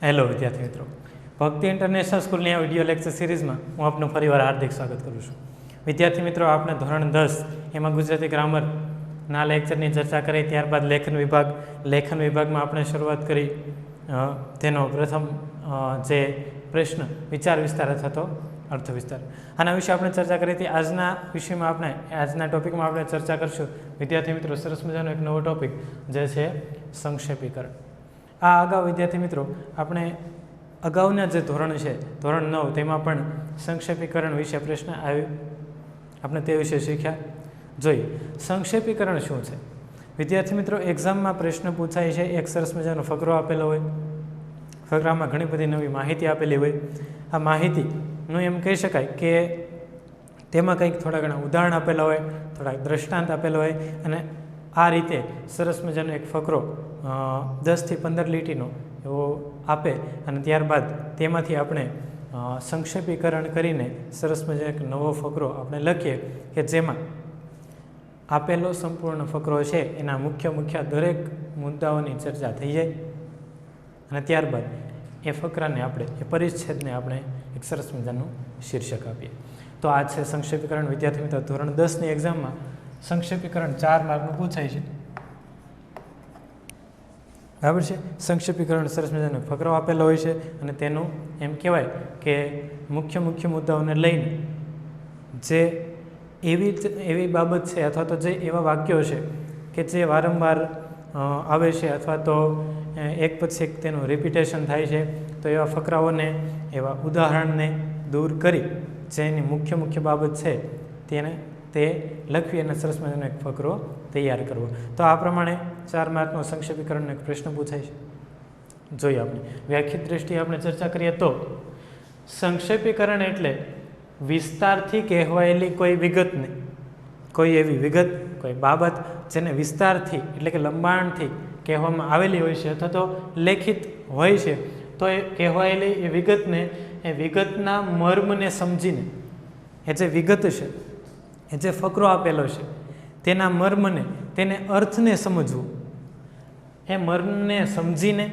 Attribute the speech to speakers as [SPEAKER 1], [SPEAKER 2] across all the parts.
[SPEAKER 1] Hello વિદ્યાર્થી મિત્રો, ભક્તિ ઇન્ટરનેશનલ સ્કૂલની આ વિડીયો લેક્ચર સિરીઝમાં હું આપનું ફરીવાર હાર્દિક સ્વાગત કરું છું. વિદ્યાર્થી મિત્રો, આપણે ધોરણ 10 એમાં ગુજરાતી ગ્રામરના લેક્ચરની ચર્ચા કરી. ત્યારબાદ લેખન વિભાગમાં આપણે શરૂઆત કરી તેનો પ્રથમ જે પ્રશ્ન વિચાર વિસ્તાર અથવા તો અર્થ વિસ્તાર, આના વિશે આપણે ચર્ચા કરી હતી. આજના ટોપિકમાં આપણે ચર્ચા કરશું વિદ્યાર્થી મિત્રો સરસ મજાનો એક નવો ટોપિક જે છે સંક્ષેપીકરણ. આ અગાઉ વિદ્યાર્થી મિત્રો આપણે અગાઉના જે ધોરણ છે ધોરણ 9 તેમાં પણ સંક્ષેપીકરણ વિશે પ્રશ્ન આવ્યો, આપણે તે વિશે શીખ્યા. જોઈએ સંક્ષેપીકરણ શું છે. વિદ્યાર્થી મિત્રો, એક્ઝામમાં પ્રશ્ન પૂછાય છે, એક સરસ મજાનો ફકરો આપેલો હોય, ફકરામાં ઘણી બધી નવી માહિતી આપેલી હોય. આ માહિતીનું એમ કહી શકાય કે તેમાં કંઈક થોડા ઘણા ઉદાહરણ આપેલા હોય, થોડાક દ્રષ્ટાંત આપેલા હોય, અને આ રીતે સરસ મજાનો એક ફકરો 10 થી 15 લીટીનો એવો આપે અને ત્યારબાદ તેમાંથી આપણે સંક્ષેપીકરણ કરીને સરસ મજાનો એક નવો ફકરો આપણે લખીએ કે જેમાં આપેલો સંપૂર્ણ ફકરો છે એના મુખ્ય દરેક મુદ્દાઓની ચર્ચા થઈ જાય અને ત્યારબાદ એ ફકરાને આપણે એ પરિચ્છેદને આપણે એક સરસ મજાનું શીર્ષક આપીએ. તો આ છે સંક્ષેપીકરણ. વિદ્યાર્થી મિત્રો, ધોરણ 10ની એક્ઝામમાં સંક્ષેપીકરણ 4 માર્કનું પૂછાય છે, બરાબર છે. સંક્ષેપીકરણ સરસ મજાનો ફકરો આપેલો હોય છે અને તેનું એમ કહેવાય કે મુખ્ય મુદ્દાઓને લઈને જે એવી બાબત છે અથવા તો જે એવા વાક્યો છે કે જે વારંવાર આવે છે અથવા તો એક પછી એક તેનું રિપીટેશન થાય છે, તો એવા ફકરાઓને, એવા ઉદાહરણને દૂર કરી જે એની મુખ્ય બાબત છે તે લખવી અને સરસ મજાનો એક ફકરો તૈયાર કરવો. તો આ પ્રમાણે 4 માર્કનો સંક્ષેપીકરણનો એક પ્રશ્ન પૂછાય છે. જોઈએ આપણે વ્યાખ્યાત દ્રષ્ટિએ આપણે ચર્ચા કરીએ તો સંક્ષેપીકરણ એટલે વિસ્તારથી કહેવાયેલી કોઈ વિગતને, કોઈ એવી વિગત, કોઈ બાબત જેને વિસ્તારથી એટલે કે લંબાણથી કહેવામાં આવેલી હોય છે અથવા તો લેખિત હોય છે, તો એ કહેવાયેલી એ વિગતને, એ વિગતના મર્મને સમજીને, એ જે વિગત છે, એ જે ફકરો આપેલો છે તેના મર્મને, તેને અર્થને સમજવું, એ મર્મને સમજીને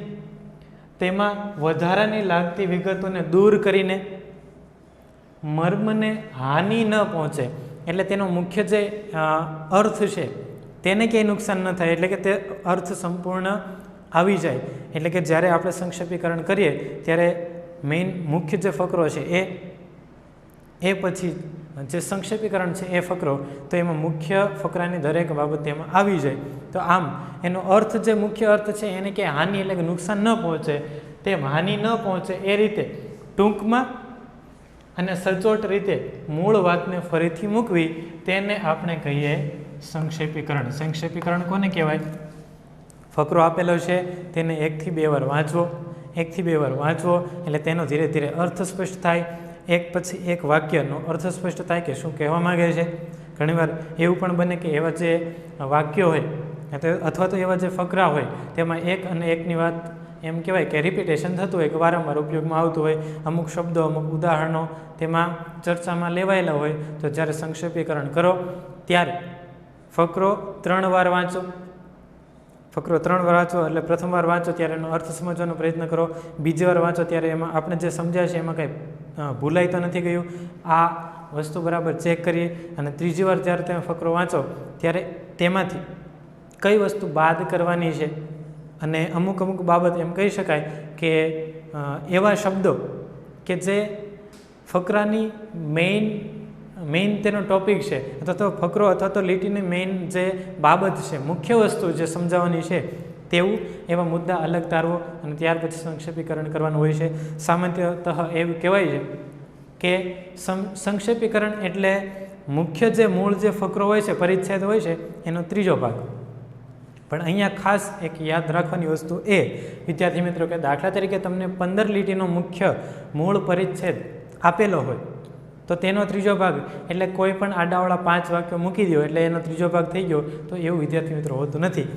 [SPEAKER 1] તેમાં વધારાની લાગતી વિગતોને દૂર કરીને મર્મને હાનિ ન પહોંચે, એટલે તેનો મુખ્ય જે અર્થ છે તેને ક્યાંય નુકસાન ન થાય, એટલે કે તે અર્થ સંપૂર્ણ આવી જાય. એટલે કે જ્યારે આપણે સંક્ષેપીકરણ કરીએ ત્યારે મુખ્ય જે ફકરો છે એ પછી જે સંક્ષેપીકરણ છે એ ફકરો, તો એમાં મુખ્ય ફકરાની દરેક બાબત તેમાં આવી જાય. તો આમ એનો અર્થ, જે મુખ્ય અર્થ છે એને કે હાનિ એટલે કે નુકસાન ન પહોંચે, તે હાનિ ન પહોંચે એ રીતે ટૂંકમાં અને સચોટ રીતે મૂળ વાતને ફરીથી મૂકવી, તેને આપણે કહીએ સંક્ષેપીકરણ. સંક્ષેપીકરણ કોને કહેવાય? ફકરો આપેલો છે તેને 1 થી 2 વાર વાંચવો, 1 થી 2 વાર વાંચવો એટલે તેનો ધીરે ધીરે અર્થ સ્પષ્ટ થાય, એક પછી એક વાક્યનો અર્થ સ્પષ્ટ થાય કે શું કહેવા માગે છે. ઘણીવાર એવું પણ બને કે એવા જે વાક્યો હોય અથવા તો એવા જે ફકરા હોય તેમાં એક અને એકની વાત એમ કહેવાય કે રિપીટેશન થતું હોય, કે વારંવાર ઉપયોગમાં આવતું હોય, અમુક શબ્દો, અમુક ઉદાહરણો તેમાં ચર્ચામાં લેવાયેલા હોય. તો જ્યારે સંક્ષેપીકરણ કરો ત્યારે ફકરો 3 વાર વાંચો. ફકરો 3 વાર વાંચો એટલે પ્રથમ વાર વાંચો ત્યારે એનો અર્થ સમજવાનો પ્રયત્ન કરો, બીજી વાર વાંચો ત્યારે એમાં આપણે જે સમજ્યા છે એમાં કંઈ ભૂલાઈ તો નથી ગયું, આ વસ્તુ બરાબર ચેક કરીએ. અને ત્રીજી વાર જ્યારે તમે ફકરો વાંચો ત્યારે તેમાંથી કઈ વસ્તુ બાદ કરવાની છે, અને અમુક બાબત એમ કહી શકાય કે એવા શબ્દો કે જે ફકરાની મેઇન તેનો ટોપિક છે અથવા તો ફકરો અથવા તો લીટીની મેઇન જે બાબત છે, મુખ્ય વસ્તુ જે સમજાવવાની છે તેવું એવા મુદ્દા અલગ તારવો અને ત્યાર પછી સંક્ષેપીકરણ કરવાનું હોય છે. સામાન્યતઃ એવું કહેવાય છે કે સંક્ષેપીકરણ એટલે મુખ્ય જે મૂળ જે ફકરો હોય છે, પરિચ્છેદ હોય છે, એનો 3જો ભાગ. પણ અહીંયા ખાસ એક યાદ રાખવાની વસ્તુ એ વિદ્યાર્થી મિત્રો કે દાખલા તરીકે તમને 15 લીટીનો મુખ્ય મૂળ પરિચ્છેદ આપેલો હોય તો તેનો 3જો ભાગ એટલે કોઈ પણ આડાવાળા 5 વાક્યો મૂકી દો એટલે એનો 3જો ભાગ થઈ ગયો, તો એવું વિદ્યાર્થી મિત્રો હોતું નથી.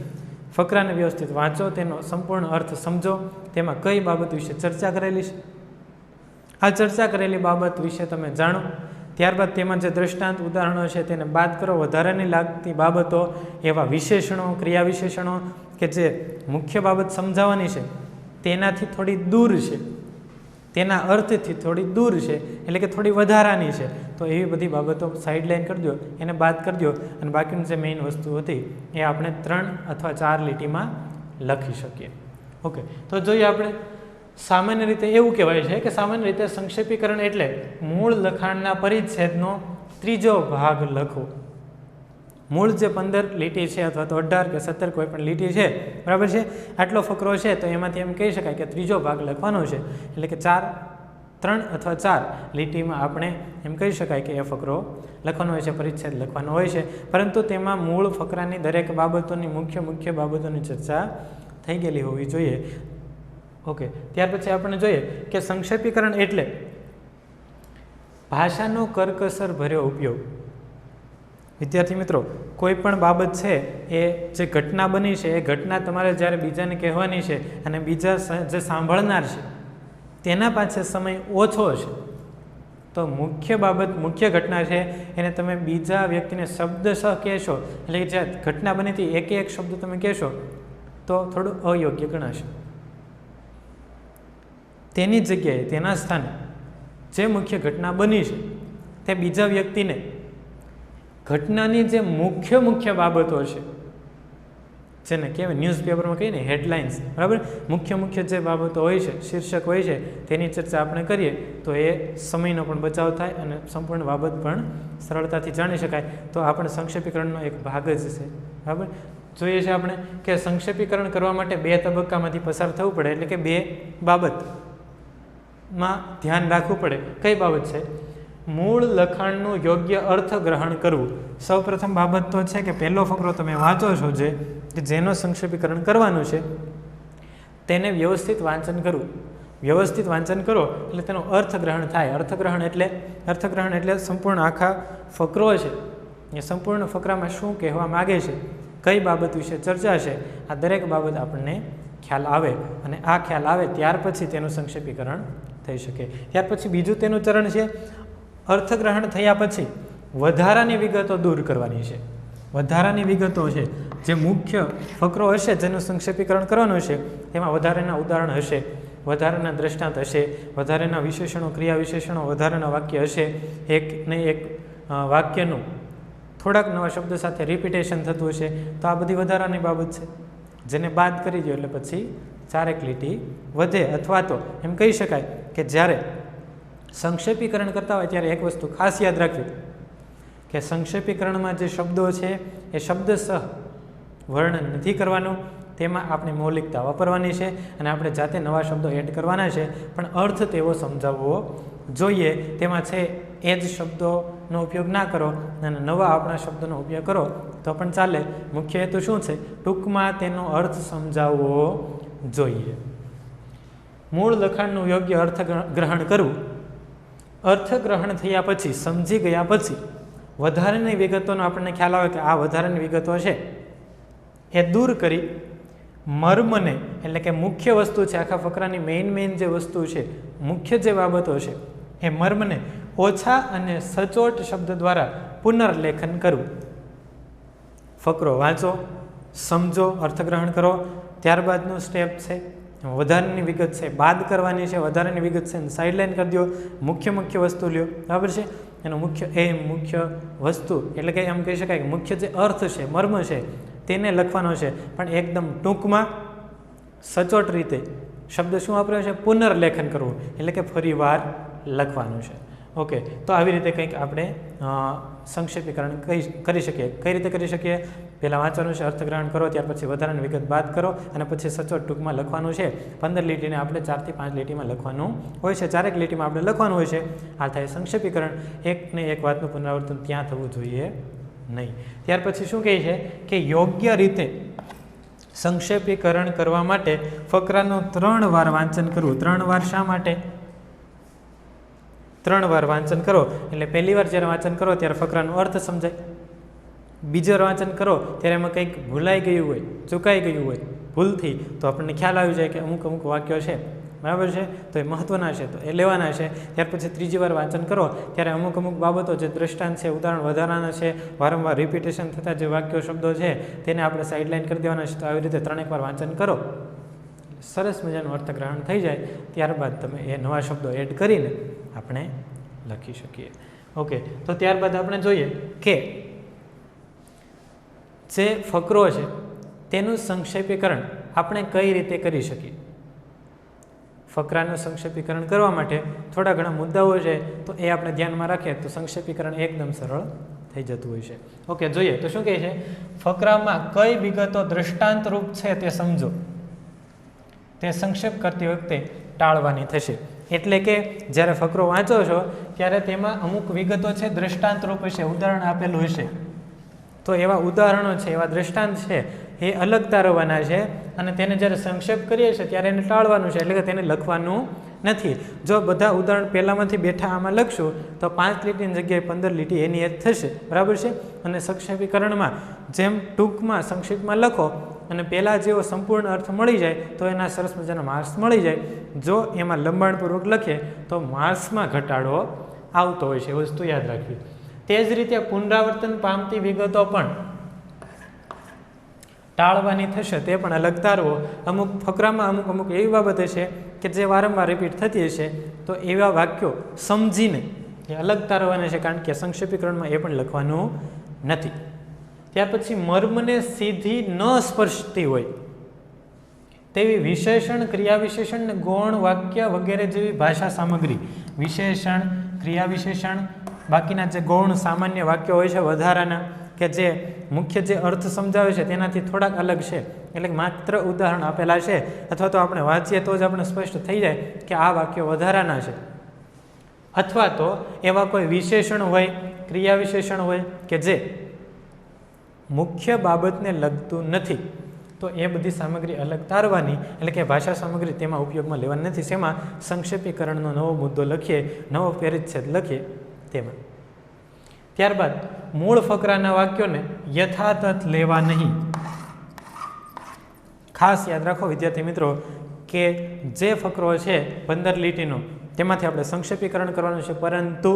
[SPEAKER 1] ફકરાને વ્યવસ્થિત વાંચો, તેનો સંપૂર્ણ અર્થ સમજો, તેમાં કઈ બાબત વિશે ચર્ચા કરેલી છે, આ ચર્ચા કરેલી બાબત વિશે તમે જાણો. ત્યારબાદ તેમાં જે દ્રષ્ટાંત, ઉદાહરણો છે તેને બાદ કરો. વધારાની લાગતી બાબતો, એવા વિશેષણો, ક્રિયા વિશેષણો કે જે મુખ્ય બાબત સમજાવવાની છે તેનાથી થોડી દૂર છે, તેના અર્થથી થોડી દૂર છે, એટલે કે થોડી વધારાની છે, તો એવી બધી બાબતો સાઇડલાઇન કરી દો, એને બાદ કરી દો અને બાકીની જે મેઇન વસ્તુ હતી એ આપણે 3 અથવા 4 લીટીમાં લખી શકીએ. ઓકે, તો જોઈએ આપણે સામાન્ય રીતે એવું કહેવાય છે કે સામાન્ય રીતે સંક્ષેપીકરણ એટલે મૂળ લખાણના પરિચ્છેદનો ત્રીજો ભાગ લખો. મૂળ જે 15 લીટી છે અથવા તો 18 કે 17 કોઈ પણ લીટી છે, બરાબર છે, આટલો ફકરો છે, તો એમાંથી એમ કહી શકાય કે ત્રીજો ભાગ લખવાનો છે, એટલે કે 3 અથવા 4 લીટીમાં આપણે એમ કહી શકાય કે એ ફકરો લખવાનો હોય છે, પરિચ્છેદ લખવાનો હોય છે, પરંતુ તેમાં મૂળ ફકરાની દરેક બાબતોની મુખ્ય બાબતોની ચર્ચા થઈ ગયેલી હોવી જોઈએ. ઓકે, ત્યાર પછી આપણે જોઈએ કે સંક્ષેપીકરણ એટલે ભાષાનો કરકસર ભર્યો ઉપયોગ. વિદ્યાર્થી મિત્રો, કોઈ પણ બાબત છે એ જે ઘટના બની છે એ ઘટના તમારે જ્યારે બીજાને કહેવાની છે અને બીજા જે સાંભળનાર છે તેના પાસે સમય ઓછો છે, તો મુખ્ય બાબત, મુખ્ય ઘટના છે એને તમે બીજા વ્યક્તિને શબ્દશઃ કહેશો, એટલે કે જે ઘટના બની હતી એક શબ્દ તમે કહેશો તો થોડું અયોગ્ય ગણાશે. તેની જગ્યાએ, તેના સ્થાને જે મુખ્ય ઘટના બની છે તે બીજા વ્યક્તિને ઘટનાની જે મુખ્ય બાબતો છે, જેને કહેવાય ન્યૂઝપેપરમાં કહીએ ને હેડલાઇન્સ, બરાબર, મુખ્ય જે બાબતો હોય છે, શીર્ષક હોય છે, તેની ચર્ચા આપણે કરીએ તો એ સમયનો પણ બચાવ થાય અને સંપૂર્ણ બાબત પણ સરળતાથી જાણી શકાય. તો આપણે સંક્ષેપીકરણનો એક ભાગ જ છે, બરાબર. જોઈએ છે આપણે કે સંક્ષેપીકરણ કરવા માટે 2 તબક્કામાંથી પસાર થવું પડે, એટલે કે 2 બાબતમાં ધ્યાન રાખવું પડે. કઈ બાબત છે? મૂળ લખાણનું યોગ્ય અર્થગ્રહણ કરવું. સૌપ્રથમ બાબત તો છે કે પહેલો ફકરો તમે વાંચો છો જેનો સંક્ષેપીકરણ કરવાનું છે તેને વ્યવસ્થિત વાંચન કરવું. વ્યવસ્થિત વાંચન કરો એટલે તેનો અર્થગ્રહણ થાય. અર્થગ્રહણ એટલે સંપૂર્ણ આખા ફકરો છે એ સંપૂર્ણ ફકરામાં શું કહેવા માગે છે, કઈ બાબત વિશે ચર્ચા છે, આ દરેક બાબત આપણને ખ્યાલ આવે અને આ ખ્યાલ આવે ત્યાર પછી તેનું સંક્ષેપીકરણ થઈ શકે. ત્યાર પછી બીજું તેનું ચરણ છે અર્થગ્રહણ થયા પછી વધારાની વિગતો દૂર કરવાની છે. વધારાની વિગતો છે જે મુખ્ય ફકરો હશે જેનું સંક્ષેપીકરણ કરવાનું છે તેમાં વધારાના ઉદાહરણ હશે, વધારાના દ્રષ્ટાંત હશે, વધારાના વિશેષણો, ક્રિયા વિશેષણો, વધારાના વાક્ય હશે, એક વાક્યનું થોડાક નવા શબ્દ સાથે રિપીટેશન થતું હશે, તો આ બધી વધારાની બાબત છે જેને બાદ કરી દો એટલે પછી 4 લીટી વધે. અથવા તો એમ કહી શકાય કે જ્યારે સંક્ષેપીકરણ કરતા હોય ત્યારે એક વસ્તુ ખાસ યાદ રાખવી કે સંક્ષેપીકરણમાં જે શબ્દો છે એ શબ્દશઃ વર્ણન નથી કરવાનું, તેમાં આપણે મૌલિકતા વાપરવાની છે અને આપણે જાતે નવા શબ્દો એડ કરવાના છે, પણ અર્થ તેવો સમજાવવો જોઈએ. તેમાં છે એ જ શબ્દોનો ઉપયોગ ના કરો અને નવા આપણા શબ્દોનો ઉપયોગ કરો તો પણ ચાલે. મુખ્ય હેતુ શું છે? ટૂંકમાં તેનો અર્થ સમજાવવો જોઈએ. મૂળ લખાણનું યોગ્ય અર્થગ્રહણ કરવું. અર્થગ્રહણ થયા પછી, સમજી ગયા પછી વધારાની વિગતોનો આપણને ખ્યાલ આવે કે આ વધારાની વિગતો છે એ દૂર કરી મર્મને, એટલે કે મુખ્ય વસ્તુ છે, આખા ફકરાની મેઇન જે વસ્તુ છે, મુખ્ય જે બાબતો છે એ મર્મને ઓછા અને સચોટ શબ્દ દ્વારા પુનર્લેખન કરવું. ફકરો વાંચો, સમજો, અર્થગ્રહણ કરો, ત્યારબાદનું સ્ટેપ છે વધારાની વિગત છે બાદ કરવાની છે, વધારાની વિગત છે સાઇડલાઇન કરી દો, મુખ્ય વસ્તુ લ્યો, બરાબર છે. એનો મુખ્ય વસ્તુ એટલે કે એમ કહી શકાય કે મુખ્ય જે અર્થ છે, મર્મ છે તેને લખવાનો છે, પણ એકદમ ટૂંકમાં સચોટ રીતે. શબ્દ શું વાપર્યો છે? પુનર્લેખન કરવું, એટલે કે ફરીવાર લખવાનું છે. ઓકે, તો આવી રીતે કંઈક આપણે સંક્ષેપીકરણ કરી શકીએ. કઈ રીતે કરી શકીએ? પહેલાં વાંચવાનું છે, અર્થગ્રહણ કરો, ત્યાર પછી વધારાની વિગત બાદ કરો અને પછી સચોટ ટૂંકમાં લખવાનું છે. 15 લીટીને આપણે 4 થી 5 લીટીમાં લખવાનું હોય છે, 4 લીટીમાં આપણે લખવાનું હોય છે. આ થાય સંક્ષેપીકરણ. એકને એક વાતનું પુનરાવર્તન ત્યાં થવું જોઈએ નહીં. ત્યાર પછી શું કહે છે કે યોગ્ય રીતે સંક્ષેપીકરણ કરવા માટે ફકરાનું 3 વાર વાંચન કરવું. 3 વાર શા માટે? 3 વાર વાંચન કરો એટલે પહેલી વાર જ્યારે વાંચન કરો ત્યારે ફકરાનો અર્થ સમજાય, બીજી વાર વાંચન કરો ત્યારે એમાં કંઈક ભૂલાઈ ગયું હોય, ચૂકાઈ ગયું હોય ભૂલથી, તો આપણને ખ્યાલ આવી જાય કે અમુક વાક્યો છે, બરાબર છે, તો એ મહત્ત્વના છે તો એ લેવાના છે. ત્યાર પછી ત્રીજી વાર વાંચન કરો ત્યારે અમુક બાબતો જે દ્રષ્ટાંત છે, ઉદાહરણ વધારાના છે, વારંવાર રિપીટેશન થતા જે વાક્યો શબ્દો છે તેને આપણે સાઇડલાઇન કરી દેવાના છે. તો આવી રીતે 3 વાર વાંચન કરો સરસ મજાનું અર્થગ્રહણ થઈ જાય ત્યારબાદ તમે એ નવા શબ્દો એડ કરીને આપણે લખી શકીએ. ઓકે, તો ત્યારબાદ આપણે જોઈએ કે જે ફકરો છે તેનું સંક્ષેપીકરણ આપણે કઈ રીતે કરી શકીએ. ફકરાનું સંક્ષેપીકરણ કરવા માટે થોડા ઘણા મુદ્દાઓ છે, તો એ આપણે ધ્યાનમાં રાખીએ તો સંક્ષેપીકરણ એકદમ સરળ થઈ જતું હોય છે. ઓકે, જોઈએ તો શું કહે છે, ફકરામાં કઈ વિગતો દ્રષ્ટાંત રૂપ છે તે સમજો. તે સંક્ષેપ કરતી વખતે ટાળવાની થશે. એટલે કે જ્યારે ફકરો વાંચો છો ત્યારે તેમાં અમુક વિગતો છે દ્રષ્ટાંત રૂપ હશે, ઉદાહરણ આપેલું હશે, તો એવા ઉદાહરણો છે, એવા દ્રષ્ટાંત છે એ અલગ તારવવાના છે અને તેને જ્યારે સંક્ષેપ કરીએ છીએ ત્યારે એને ટાળવાનું છે, એટલે કે તેને લખવાનું નથી. જો બધા ઉદાહરણ પહેલાંમાંથી બેઠા આમાં લખશું તો 5 લીટીની જગ્યાએ 15 લીટી એની એ થશે, બરાબર છે. અને સંક્ષેપીકરણમાં જેમ ટૂંકમાં સંક્ષિપ્તમાં લખો અને પહેલાં જેવો સંપૂર્ણ અર્થ મળી જાય તો એના સરસ મજાના માર્ક્સ મળી જાય. જો એમાં લંબાણપૂર્વક લખે તો માર્ક્સમાં ઘટાડો આવતો હોય છે, એ વસ્તુ યાદ રાખવી. તે જ રીતે પુનરાવર્તન પામતી વિગતો પણ ટાળવાની થશે, તે પણ અલગ તારવો. અમુક ફકરામાં અમુક એવી બાબત હશે કે જે વારંવાર રિપીટ થતી હશે, તો એવા વાક્યો સમજીને એ અલગ તારવાના છે, કારણ કે સંક્ષેપીકરણમાં એ પણ લખવાનું નથી. ત્યાર પછી મર્મને સીધી ન સ્પર્શતી હોય તેવી વિશેષણ, ક્રિયા વિશેષણ ને ગૌણ વાક્ય વગેરે જેવી ભાષા સામગ્રી. વિશેષણ, ક્રિયા વિશેષણ, બાકીના જે ગૌણ સામાન્ય વાક્યો હોય છે વધારાના, કે જે મુખ્ય જે અર્થ સમજાવે છે તેનાથી થોડાક અલગ છે, એટલે માત્ર ઉદાહરણ આપેલા છે અથવા તો આપણે વાંચીએ તો જ આપણે સ્પષ્ટ થઈ જાય કે આ વાક્યો વધારાના છે. અથવા તો એવા કોઈ વિશેષણ હોય, ક્રિયા વિશેષણ હોય કે જે મુખ્ય બાબતને લગતું નથી, તો એ બધી સામગ્રી અલગ તારવાની, એટલે કે ભાષા સામગ્રી તેમાં ઉપયોગમાં લેવાની નથી. શેમાં? સંક્ષેપીકરણનો નવો મુદ્દો લખીએ, નવો પરિચ્છેદ લખીએ તેમાં. ત્યારબાદ મૂળ ફકરાના વાક્યોને યથાતથ લેવા નહીં. ખાસ યાદ રાખો વિદ્યાર્થી મિત્રો કે જે ફકરો છે 15 લીટીનો તેમાંથી આપણે સંક્ષેપીકરણ કરવાનું છે, પરંતુ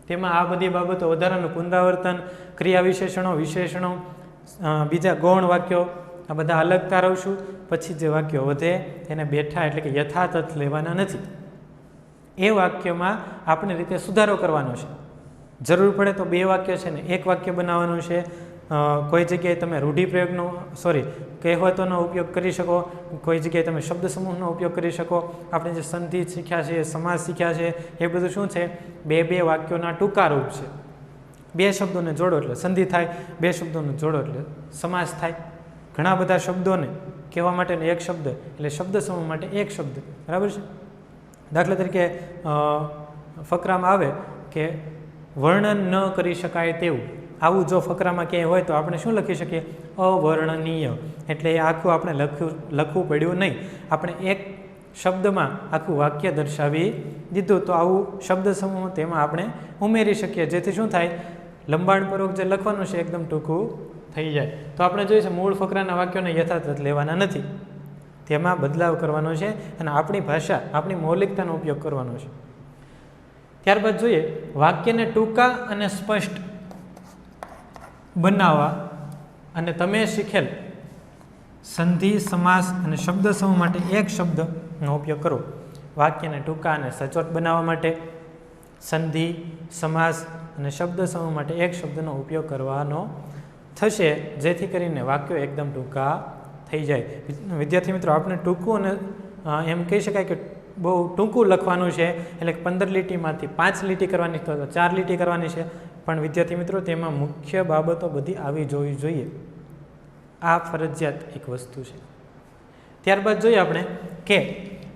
[SPEAKER 1] તેમાં આ બધી બાબતો વધારાનું પુનરાવર્તન, ક્રિયા વિશેષણો, વિશેષણો, બીજા ગૌણ વાક્યો આ બધા અલગ તારવશું. પછી જે વાક્યો વધે તેને બેઠા એટલે કે યથાતથ લેવાના નથી. એ વાક્યમાં આપણે રીતે સુધારો કરવાનો છે. જરૂર પડે તો 2 વાક્ય છે ને 1 વાક્ય બનાવવાનું છે. કોઈ જગ્યાએ તમે રૂઢિપ્રયોગનો કહેવતોનો ઉપયોગ કરી શકો, કોઈ જગ્યાએ તમે શબ્દ સમૂહનો ઉપયોગ કરી શકો. આપણે જે સંધિ શીખ્યા છે, સમાસ શીખ્યા છે, એ બધું શું છે? 2 વાક્યોના ટૂંકા રૂપ છે. 2 શબ્દોને જોડો એટલે સંધિ થાય, 2 શબ્દોને જોડો એટલે સમાસ થાય. ઘણા બધા શબ્દોને કહેવા માટેનો 1 શબ્દ એટલે શબ્દ સમૂહ માટે 1 શબ્દ, બરાબર છે. દાખલા તરીકે ફકરામાં આવે કે વર્ણન ન કરી શકાય તેવું, આવું જો ફકરામાં ક્યાંય હોય તો આપણે શું લખી શકીએ? અવર્ણનીય. એટલે એ આખું આપણે લખવું પડ્યું નહીં, આપણે 1 શબ્દમાં આખું વાક્ય દર્શાવી દીધું. તો આવું શબ્દ સમૂહ તેમાં આપણે ઉમેરી શકીએ, જેથી શું થાય? લંબાણપૂર્વક જે લખવાનું છે એકદમ ટૂંકું થઈ જાય. તો આપણે જોઈશું મૂળ ફકરાના વાક્યોને યથાતથ લેવાના નથી, તેમાં બદલાવ કરવાનો છે અને આપણી ભાષા, આપણી મૌલિકતાનો ઉપયોગ કરવાનો છે. ત્યારબાદ જોઈએ વાક્યને ટૂંકા અને સ્પષ્ટ બનાવવા અને તમે શીખેલ સંધિ, સમાસ અને શબ્દ સમૂહ માટે 1 શબ્દનો ઉપયોગ કરો. વાક્યને ટૂંકા અને સચોટ બનાવવા માટે સંધિ, સમાસ અને શબ્દ સમૂહ માટે 1 શબ્દનો ઉપયોગ કરવાનો થશે, જેથી કરીને વાક્યો એકદમ ટૂંકા થઈ જાય. વિદ્યાર્થી મિત્રો, આપણે ટૂંકું અને એમ કહી શકાય કે બહુ ટૂંકું લખવાનું છે, એટલે 15 લીટીમાંથી 5 લીટી કરવાની તો 4 લીટી કરવાની છે. પણ વિદ્યાર્થી મિત્રો, તેમાં મુખ્ય બાબતો બધી આવી જોવી જોઈએ. આ ફરજિયાત એક વસ્તુ છે. ત્યારબાદ જોઈએ આપણે કે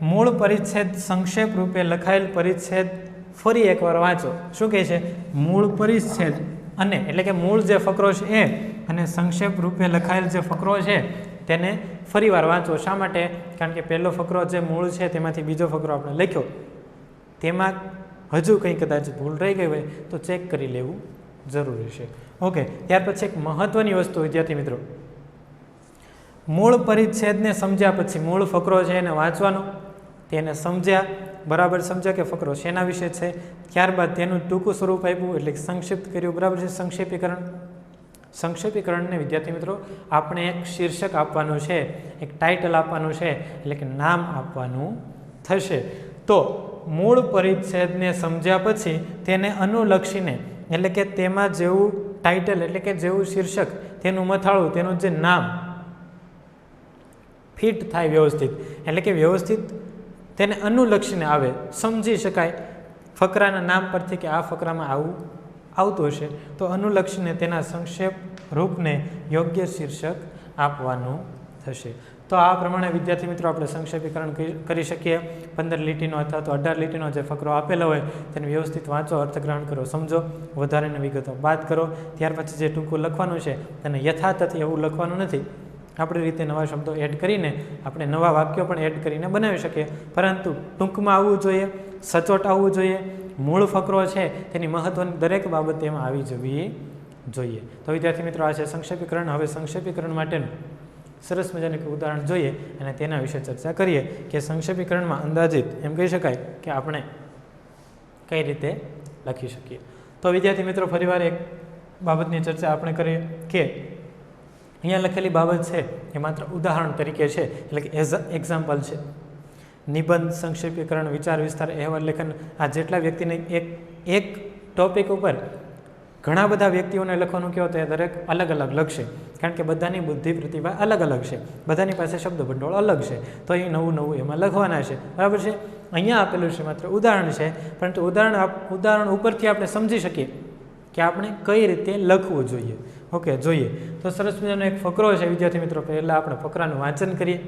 [SPEAKER 1] મૂળ પરિચ્છેદ સંક્ષેપ રૂપે લખાયેલ પરિચ્છેદ ફરી એકવાર વાંચો. શું કહે છે? મૂળ પરિચ્છેદ અને એટલે કે મૂળ જે ફકરો છે એ અને સંક્ષેપ રૂપે લખાયેલ જે ફકરો છે તેને ફરીવાર વાંચો. શા માટે? કારણ કે પહેલો ફકરો જે મૂળ છે તેમાંથી બીજો ફકરો આપણે લખ્યો, તેમાં હજુ કંઈ કદાચ ભૂલ રહી ગઈ હોય તો ચેક કરી લેવું જરૂરી છે. ઓકે, ત્યાર પછી એક મહત્ત્વની વસ્તુ વિદ્યાર્થી મિત્રો, મૂળ પરિચ્છેદને સમજ્યા પછી મૂળ ફકરો છે એને વાંચવાનો. તેને સમજ્યા, બરાબર સમજ્યા કે ફકરો શેના વિશે છે, ત્યારબાદ તેનું ટૂંકું સ્વરૂપ આપ્યું એટલે સંક્ષિપ્ત કર્યું, બરાબર છે, સંક્ષેપીકરણ. સંક્ષેપીકરણને વિદ્યાર્થી મિત્રો આપણે એક શીર્ષક આપવાનું છે, એક ટાઇટલ આપવાનું છે, એટલે કે નામ આપવાનું થશે. તો મૂળ પરિચ્છેદને સમજ્યા પછી તેને અનુલક્ષીને એટલે કે તેમાં જેવું ટાઇટલ એટલે કે જેવું શીર્ષક, તેનું મથાળું, તેનું જે નામ ફિટ થાય વ્યવસ્થિત, એટલે કે વ્યવસ્થિત તેને અનુલક્ષીને આવે, સમજી શકાય ફકરાના નામ પરથી કે આ ફકરામાં આવું આવતું હશે, તો અનુલક્ષીને તેના સંક્ષેપ રૂપને યોગ્ય શીર્ષક આપવાનું થશે. તો આ પ્રમાણે વિદ્યાર્થી મિત્રો આપણે સંક્ષેપીકરણ કરી શકીએ. 15 લીટીનો અથવા તો 18 લીટીનો જે ફકરો આપેલો હોય તેને વ્યવસ્થિત વાંચો, અર્થગ્રહણ કરો, સમજો, વધારેની વિગતો બાદ કરો. ત્યાર પછી જે ટૂંકું લખવાનું છે તેને યથાતથ એવું લખવાનું નથી. આપણી રીતે નવા શબ્દો એડ કરીને આપણે નવા વાક્યો પણ એડ કરીને બનાવી શકીએ, પરંતુ ટૂંકમાં આવવું જોઈએ, સચોટ આવવું જોઈએ. મૂળ ફકરો છે તેની મહત્વની દરેક બાબત એમાં આવી જવી જોઈએ. તો વિદ્યાર્થી મિત્રો આ છે સંક્ષેપીકરણ. હવે સંક્ષેપીકરણ માટેનું સરસ મજાનું ઉદાહરણ જોઈએ અને તેના વિશે ચર્ચા કરીએ કે સંક્ષેપીકરણમાં અંદાજિત એમ કહી શકાય કે આપણે કઈ રીતે લખી શકીએ. તો વિદ્યાર્થી મિત્રો ફરીવાર એક બાબતની ચર્ચા આપણે કરીએ કે અહીંયા લખેલી બાબત છે એ માત્ર ઉદાહરણ તરીકે છે, એટલે કે એઝ એક્ઝામ્પલ છે. નિબંધ, સંક્ષેપીકરણ, વિચાર વિસ્તાર, અહેવાલ લેખન, આ જેટલા વ્યક્તિને એક ટોપિક ઉપર ઘણા બધા વ્યક્તિઓને લખવાનું કહો તો એ દરેક અલગ અલગ લખશે, કારણ કે બધાની બુદ્ધિ પ્રતિભા અલગ અલગ છે, બધાની પાસે શબ્દ ભંડોળ અલગ છે, તો એ નવું નવું એમાં લખવાના છે. બરાબર છે. અહીંયા આપેલું છે માત્ર ઉદાહરણ છે, પરંતુ ઉદાહરણ ઉપરથી આપણે સમજી શકીએ કે આપણે કઈ રીતે લખવું જોઈએ. ઓકે, જોઈએ તો સરસ મજાનો એક ફકરો છે વિદ્યાર્થી મિત્રો. પહેલાં આપણે ફકરાનું વાંચન કરીએ,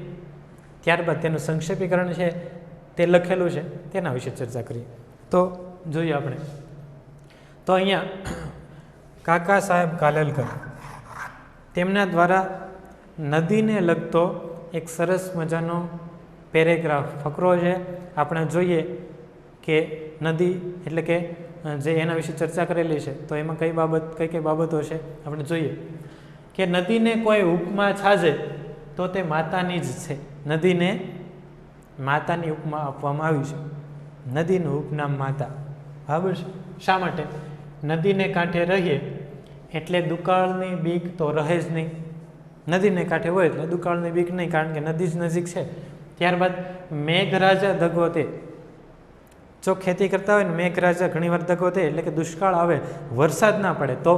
[SPEAKER 1] ત્યારબાદ તેનું સંક્ષેપીકરણ છે તે લખેલું છે તેના વિશે ચર્ચા કરીએ. તો જોઈએ આપણે. તો અહીંયા કાકા સાહેબ કાલેલકર તેમના દ્વારા નદીને લગતો એક સરસ મજાનો પેરેગ્રાફ ફકરો છે. આપણે જોઈએ કે નદી એટલે કે જે એના વિશે ચર્ચા કરેલી છે, તો એમાં કઈ કઈ બાબતો છે આપણે જોઈએ કે નદીને કોઈ ઉપમા છાજે તો તે માતાની જ છે. નદીને માતાની ઉપમા આપવામાં આવી છે. નદીનું ઉપનામ માતા. બરાબર છે. શા માટે? નદીને કાંઠે રહીએ એટલે દુકાળની બીક તો રહે જ નહીં. નદીને કાંઠે હોય એટલે દુકાળની બીક નહીં, કારણ કે નદી જ નજીક છે. ત્યારબાદ મેઘરાજા દગોતે, જો ખેતી કરતા હોય ને મેઘરાજા ઘણીવાર દગોતે એટલે કે દુષ્કાળ આવે, વરસાદ ના પડે, તો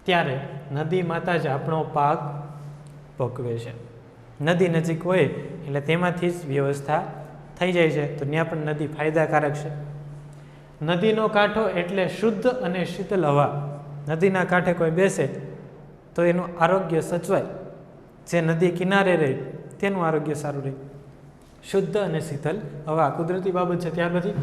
[SPEAKER 1] ત્યારે નદી માતા જ આપણો પાક પકવે છે. નદી નજીક હોય એટલે તેમાંથી જ વ્યવસ્થા થઈ જાય છે, તો ત્યાં પણ નદી ફાયદાકારક છે. નદીનો કાંઠો એટલે શુદ્ધ અને શીતલ હવા. નદીના કાંઠે કોઈ બેસે તો એનું આરોગ્ય સચવાય. જે નદી કિનારે રહે તેનું આરોગ્ય સારું રહે. શુદ્ધ અને શીતલ હવા કુદરતી બાબત છે. ત્યાર પછી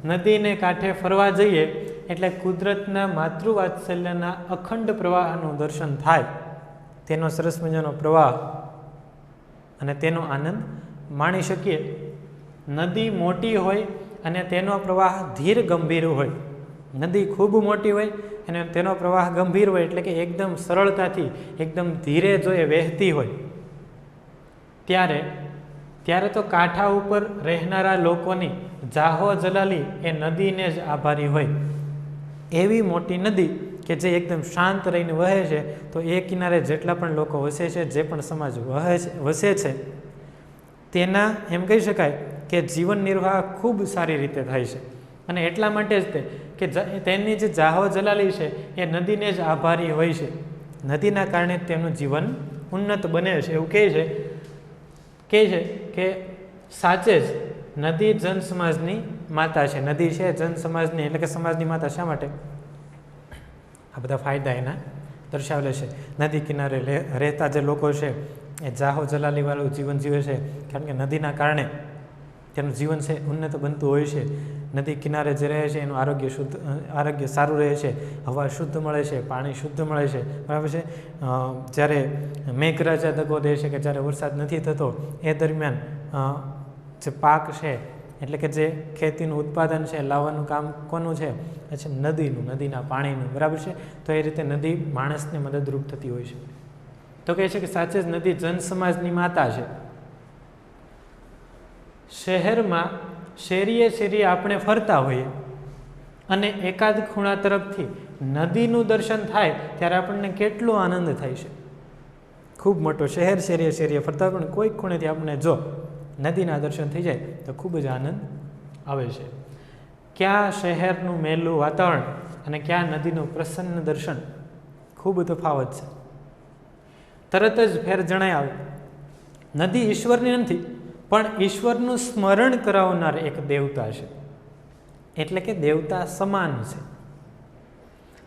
[SPEAKER 1] નદીને કાંઠે ફરવા જઈએ એટલે કુદરતના માતૃવાત્સલ્યના અખંડ પ્રવાહનું દર્શન થાય. તેનો સરસ મજાનો પ્રવાહ અને તેનો આનંદ માણી શકીએ. નદી મોટી હોય અને તેનો પ્રવાહ ધીર ગંભીર હોય. નદી ખૂબ મોટી હોય અને તેનો પ્રવાહ ગંભીર હોય, એટલે કે એકદમ સરળતાથી એકદમ ધીરે જો એ વહેતી હોય, ત્યારે તો કાંઠા ઉપર રહેનારા લોકોની જાહો જલાલી એ નદીને જ આભારી હોય. એવી મોટી નદી કે જે એકદમ શાંત રહીને વહે છે, તો એ કિનારે જેટલા પણ લોકો વસે છે, જે પણ સમાજ વસે છે, તેના એમ કહી શકાય કે જીવન નિર્વાહ ખૂબ સારી રીતે થાય છે. અને એટલા માટે જ કે તેની જે જાહો જલાલી છે એ નદીને જ આભારી હોય છે. નદીના કારણે તેનું જીવન ઉન્નત બને છે. એવું કહે છે કે સાચે જ નદી જન સમાજની માતા છે. નદી છે જન સમાજની એટલે કે સમાજની માતા. શા માટે? આ બધા ફાયદા એના દર્શાવેલા છે. નદી કિનારે રહેતા જે લોકો છે એ જાહો જલાલીવાળું જીવન જીવે છે, કારણ કે નદીના કારણે તેનું જીવન છે ઉન્નત બનતું હોય છે. નદી કિનારે જે રહે છે એનું આરોગ્ય સારું રહે છે, હવા શુદ્ધ મળે છે, પાણી શુદ્ધ મળે છે. બરાબર છે. જ્યારે મેઘરાજા દગો દે છે કે જ્યારે વરસાદ નથી થતો એ દરમિયાન જે પાક છે એટલે કે જે ખેતીનું ઉત્પાદન છે લાવવાનું કામ કોનું છે? છે નદીનું, નદીના પાણીનું. બરાબર છે. તો એ રીતે નદી માણસને મદદરૂપ થતી હોય છે. તો કહે છે કે સાચે જ નદી જન સમાજની માતા છે. શહેરમાં શેરીએ શેરીએ આપણે ફરતા હોઈએ અને એકાદ ખૂણા તરફથી નદીનું દર્શન થાય ત્યારે આપણને કેટલો આનંદ થાય છે. ખૂબ મોટો શહેર શેરીએ ફરતા પણ કોઈક ખૂણેથી આપણને જો નદીના દર્શન થઈ જાય તો ખૂબ જ આનંદ આવે છે. ક્યાં શહેરનું મેલું વાતાવરણ અને ક્યાં નદીનું પ્રસન્ન દર્શન, ખૂબ તફાવત છે. તરત જ ફેર જણાય આવે. નદી ઈશ્વરની નથી, પણ ઈશ્વરનું સ્મરણ કરાવનાર એક દેવતા છે, એટલે કે દેવતા સમાન છે.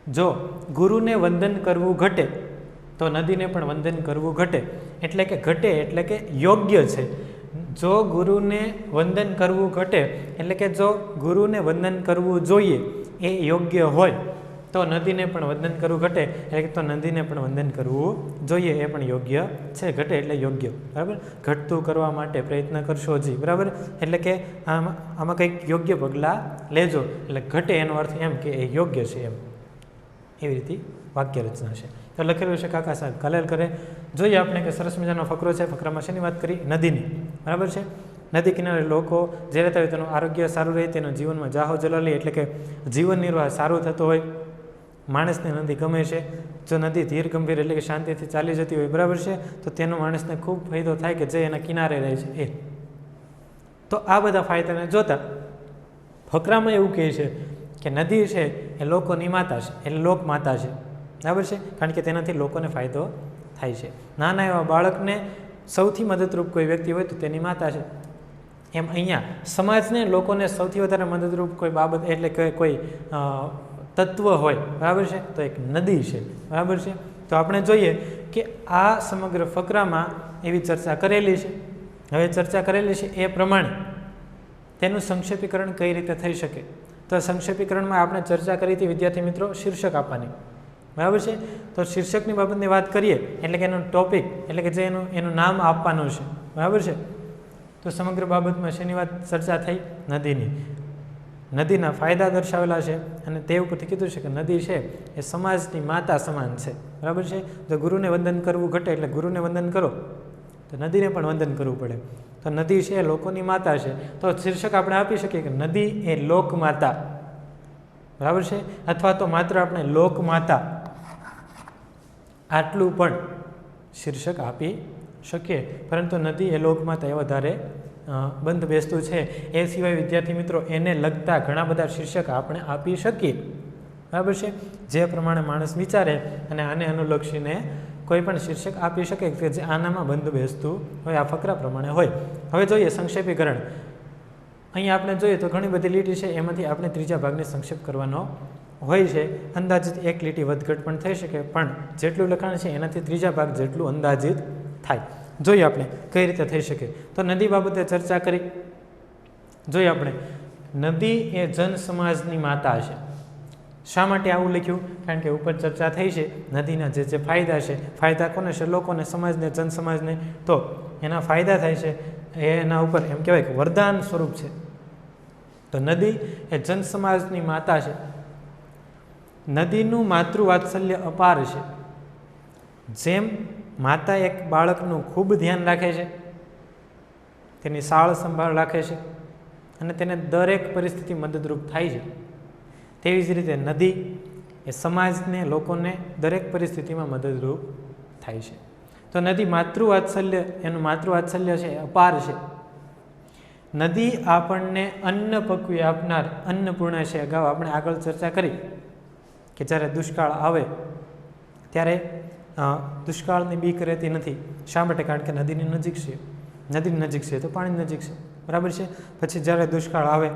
[SPEAKER 1] જો ગુરુને વંદન કરવું ઘટે તો નદીને પણ વંદન કરવું ઘટે, એટલે કે ઘટે એટલે કે યોગ્ય છે. જો ગુરુને વંદન કરવું ઘટે એટલે કે જો ગુરુને વંદન કરવું જોઈએ એ યોગ્ય હોય તો નદીને પણ વંદન કરવું ઘટે, એટલે કે તો નદીને પણ વંદન કરવું જોઈએ એ પણ યોગ્ય છે. ઘટે એટલે યોગ્ય, બરાબર. ઘટતું કરવા માટે પ્રયત્ન કરશો જી, બરાબર. એટલે કે આમાં કંઈક યોગ્ય પગલાં લેજો, એટલે ઘટે એનો અર્થ એમ કે એ યોગ્ય છે એમ, એવી રીતે વાક્ય રચના છે. તો લખેલું છે કાકા સાહેબ કાલેલ કરે. જોઈએ આપણે કે સરસ મજાનો ફકરો છે. ફકરામાં શેની વાત કરી? નદીની, બરાબર છે. નદી કિનારે લોકો જે રહેતા હોય તેનું આરોગ્ય સારું રહે, તેનું જીવનમાં જાહો જલાલી એટલે કે જીવન નિર્વાહ સારું થતો હોય. માણસને નદી ગમે છે. જો નદી ધીર ગંભીર એટલે કે શાંતિથી ચાલી જતી હોય, બરાબર છે, તો તેનો માણસને ખૂબ ફાયદો થાય કે જે એના કિનારે રહે છે એ. તો આ બધા ફાયદાને જોતા ફકરામાં એવું કહે છે કે નદી છે એ લોકોની માતા છે, એટલે લોક માતા છે, બરાબર છે. કારણ કે તેનાથી લોકોને ફાયદો થાય છે. નાના એવા બાળકને સૌથી મદદરૂપ કોઈ વ્યક્તિ હોય તો તેની માતા છે. એમ અહીંયા સમાજને, લોકોને સૌથી વધારે મદદરૂપ કોઈ બાબત એટલે કે કોઈ તત્વ હોય, બરાબર છે, તો એક નદી છે, બરાબર છે. તો આપણે જોઈએ કે આ સમગ્ર ફકરામાં એવી ચર્ચા કરેલી છે. હવે ચર્ચા કરેલી છે એ પ્રમાણે તેનું સંક્ષેપીકરણ કઈ રીતે થઈ શકે. તો સંક્ષેપીકરણમાં આપણે ચર્ચા કરી હતી વિદ્યાર્થી મિત્રો શીર્ષક આપવાની, બરાબર છે. તો શીર્ષકની બાબતની વાત કરીએ એટલે કે એનું ટોપિક એટલે કે જે એનું નામ આપવાનું છે, બરાબર છે. તો સમગ્ર બાબતમાં શેની વાત ચર્ચા થઈ? નદીની. નદીના ફાયદા દર્શાવેલા છે અને તે ઉપરથી કીધું છે કે નદી છે એ સમાજની માતા સમાન છે, બરાબર છે. જો ગુરુને વંદન કરવું ઘટે એટલે ગુરુને વંદન કરો તો નદીને પણ વંદન કરવું પડે. તો નદી છે લોકોની માતા છે. તો શીર્ષક આપણે આપી શકીએ કે નદી એ લોક માતા, બરાબર છે, અથવા તો માત્ર આપણે લોક માતા આટલું પણ શીર્ષક આપી શકીએ. પરંતુ નદી એ લોક માતા એ વધારે બંધ બેસતું છે. એ સિવાય વિદ્યાર્થી મિત્રો એને લગતા ઘણા બધા શીર્ષક આપણે આપી શકીએ, બરાબર છે. જે પ્રમાણે માણસ વિચારે અને આને અનુલક્ષીને કોઈ પણ શીર્ષક આપી શકે કે જે આનામાં બંધ બેસતું હોય, આ ફકરા પ્રમાણે હોય. હવે જોઈએ સંક્ષેપીકરણ. અહીં આપણે જોઈએ તો ઘણી બધી લીટી છે, એમાંથી આપણે ત્રીજા ભાગને સંક્ષેપ કરવાનો હોય છે. અંદાજિત એક લીટી વધઘટ પણ થઈ શકે, પણ જેટલું લખાણ છે એનાથી ત્રીજા ભાગ જેટલું અંદાજિત થાય. જોઈએ આપણે કઈ રીતે થઈ શકે. તો નદી બાબતે ચર્ચા કરી. જોઈએ આપણે નદી એ જન સમાજની માતા છે. શા માટે આવું લખ્યું? કારણ કે ઉપર ચર્ચા થઈ છે નદીના જે ફાયદા છે. ફાયદા કોને છે? લોકોને, સમાજને, જન સમાજને. તો એના ફાયદા થાય છે એના ઉપર એમ કહેવાય કે વરદાન સ્વરૂપ છે. તો નદી એ જન સમાજની માતા છે. નદીનું માતૃવાત્સલ્ય અપાર છે. જેમ માતા એક બાળકનું ખૂબ ધ્યાન રાખે છે, તેની સાળ સંભાળ રાખે છે અને તેને દરેક પરિસ્થિતિ મદદરૂપ થાય છે, તેવી જ રીતે નદી એ સમાજને, લોકોને દરેક પરિસ્થિતિમાં મદદરૂપ થાય છે. તો નદી માતૃવાત્સલ્ય, એનું માતૃવાત્સલ્ય છે અપાર છે. નદી આપણને અન્ન પકવી આપનાર અન્નપૂર્ણા છે. અગાઉ આપણે આગળ ચર્ચા કરી કે જ્યારે દુષ્કાળ આવે ત્યારે દુષ્કાળની બીક રહેતી નથી. શા માટે? કારણ કે નદીની નજીક છે. નદીની નજીક છે તો પાણી નજીક છે, બરાબર છે. પછી જ્યારે દુષ્કાળ આવે,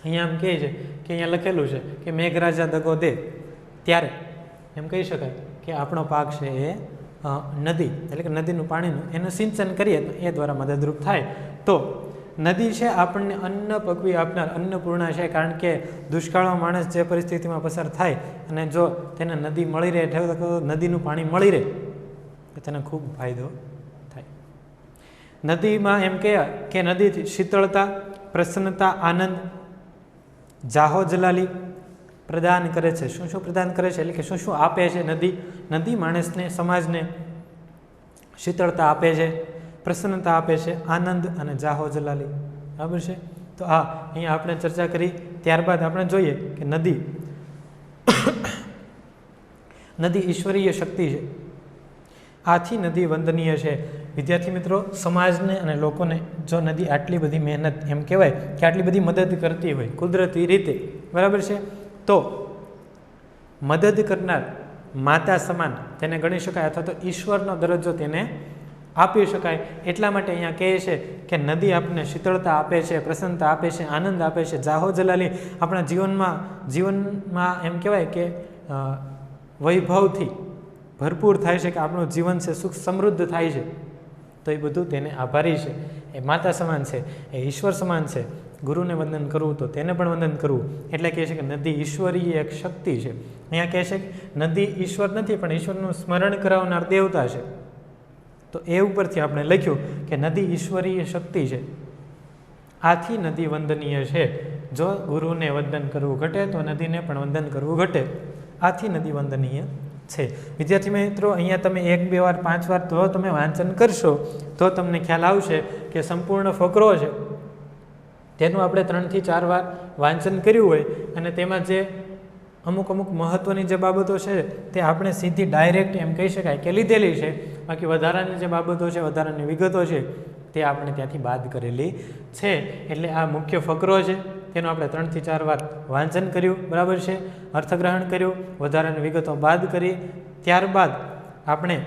[SPEAKER 1] અહીંયા એમ કહે છે કે અહીંયા લખેલું છે કે મેઘરાજા દગો દે ત્યારે એમ કહી શકાય કે આપણો પાક છે એ નદી એટલે કે નદીનું પાણીનું એનું સિંચન કરીએ તો એ દ્વારા મદદરૂપ થાય. તો નદી છે આપણને અન્ન પકવી આપનાર અન્નપૂર્ણા છે. કારણ કે દુષ્કાળમાં માણસ જે પરિસ્થિતિમાં પસાર થાય અને જો તેને નદી મળી રહે, નદીનું પાણી મળી રહે તો તેને ખૂબ ફાયદો થાય. નદીમાં એમ કહે કે નદી શીતળતા, પ્રસન્નતા, આનંદ, જાહો જલાલી પ્રદાન કરે છે. શું શું પ્રદાન કરે છે? એટલે કે શું શું આપે છે નદી માણસને, સમાજને? શીતળતા આપે છે, પ્રસન્નતા આપે છે, આનંદ અને જાહો જલાલી, બરાબર છે. તો અહીંયા આપણે ચર્ચા કરી ત્યારબાદ આપણે જોઈએ કે નદી ઈશ્વરીય શક્તિ છે, આથી નદી વંદનીય છે. વિદ્યાર્થી મિત્રો, સમાજને અને લોકોને જો નદી આટલી બધી મહેનત, એમ કહેવાય કે આટલી બધી મદદ કરતી હોય કુદરતી રીતે, બરાબર છે, તો મદદ કરનાર માતા સમાન તેને ગણી શકાય, અથવા તો ઈશ્વરનો દરજ્જો તેને આપી શકાય. એટલા માટે અહીંયા કહે છે કે નદી આપણને શીતળતા આપે છે, પ્રસન્નતા આપે છે, આનંદ આપે છે. જાહો જલાલી આપણા જીવનમાં એમ કહેવાય કે વૈભવથી ભરપૂર થાય છે, કે આપણું જીવન છે સુખ સમૃદ્ધ થાય છે. તો એ બધું તેને આભારી છે. એ માતા સમાન છે, એ ઈશ્વર સમાન છે. ગુરુને વંદન કરવું તો તેને પણ વંદન કરવું. એટલે કહે છે કે નદી ઈશ્વરીય એક શક્તિ છે. અહીંયા કહે છે કે નદી ઈશ્વર નથી, પણ ઈશ્વરનું સ્મરણ કરાવનાર દેવતા છે. તો એ ઉપરથી આપણે લખ્યું કે નદી ઈશ્વરીય શક્તિ છે, આથી નદી વંદનીય છે. જો ગુરુને વંદન કરવું ઘટે તો નદીને પણ વંદન કરવું ઘટે. આથી નદી વંદનીય છે. વિદ્યાર્થી મિત્રો, અહીંયા તમે 1, 2 વાર 5 વાર તો તમે વાંચન કરશો તો તમને ખ્યાલ આવશે કે સંપૂર્ણ ફકરો છે તેનું આપણે 3 થી 4 વાર વાંચન કર્યું હોય, અને તેમાં જે અમુક મહત્ત્વની જે બાબતો છે તે આપણે સીધી ડાયરેક્ટ એમ કહી શકાય કે લીધેલી છે. બાકી વધારાની જે બાબતો છે, વધારાની વિગતો છે, તે આપણે ત્યાંથી બાદ કરેલી છે. એટલે આ મુખ્ય ફકરો છે તેનું આપણે 3 થી 4 વાર વાંચન કર્યું, બરાબર છે, અર્થગ્રહણ કર્યું, વધારાની વિગતો બાદ કરી, ત્યારબાદ આપણે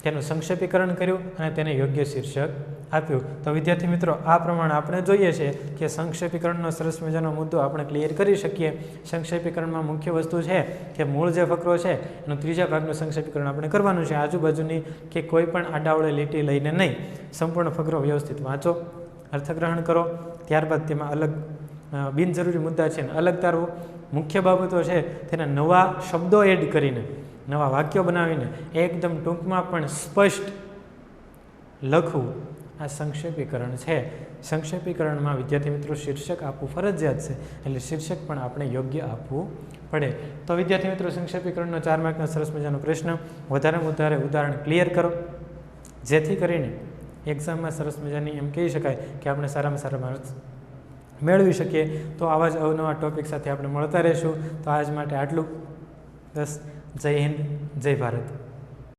[SPEAKER 1] તેનું સંક્ષેપીકરણ કર્યું અને તેને યોગ્ય શીર્ષક આપ્યું. તો વિદ્યાર્થી મિત્રો, આ પ્રમાણે આપણે જોઈએ છે કે સંક્ષેપીકરણનો સરસ મજાનો મુદ્દો આપણે ક્લિયર કરી શકીએ. સંક્ષેપીકરણમાં મુખ્ય વસ્તુ છે કે મૂળ જે ફકરો છે એનું 3જા ભાગનું સંક્ષેપીકરણ આપણે કરવાનું છે. આજુબાજુની કે કોઈ પણ આડાવડે લીટી લઈને નહીં, સંપૂર્ણ ફકરો વ્યવસ્થિત વાંચો, અર્થગ્રહણ કરો, ત્યારબાદ તેમાં અલગ બિનજરૂરી મુદ્દા છે અલગ તારવો, મુખ્ય બાબતો છે તેના નવા શબ્દો એડ કરીને, નવા વાક્યો બનાવીને એકદમ ટૂંકમાં પણ સ્પષ્ટ લખવું, આ સંક્ષેપીકરણ છે. સંક્ષેપીકરણમાં વિદ્યાર્થી મિત્રો શીર્ષક આપવું ફરજિયાત છે, એટલે શીર્ષક પણ આપણે યોગ્ય આપવું પડે. તો વિદ્યાર્થી મિત્રો, સંક્ષેપીકરણનો 4 માર્કનો સરસ મજાનો પ્રશ્ન, વધારેમાં વધારે ઉદાહરણ ક્લિયર કરો, જેથી કરીને એક્ઝામમાં સરસ મજાની એમ કહી શકાય કે આપણે સારામાં સારા માર્ક્સ મેળવી શકીએ. તો આવા જ અવનવા ટોપિક સાથે આપણે મળતા રહીશું. તો આજ માટે આટલું. બસ. જય હિન્દ, જય ભારત.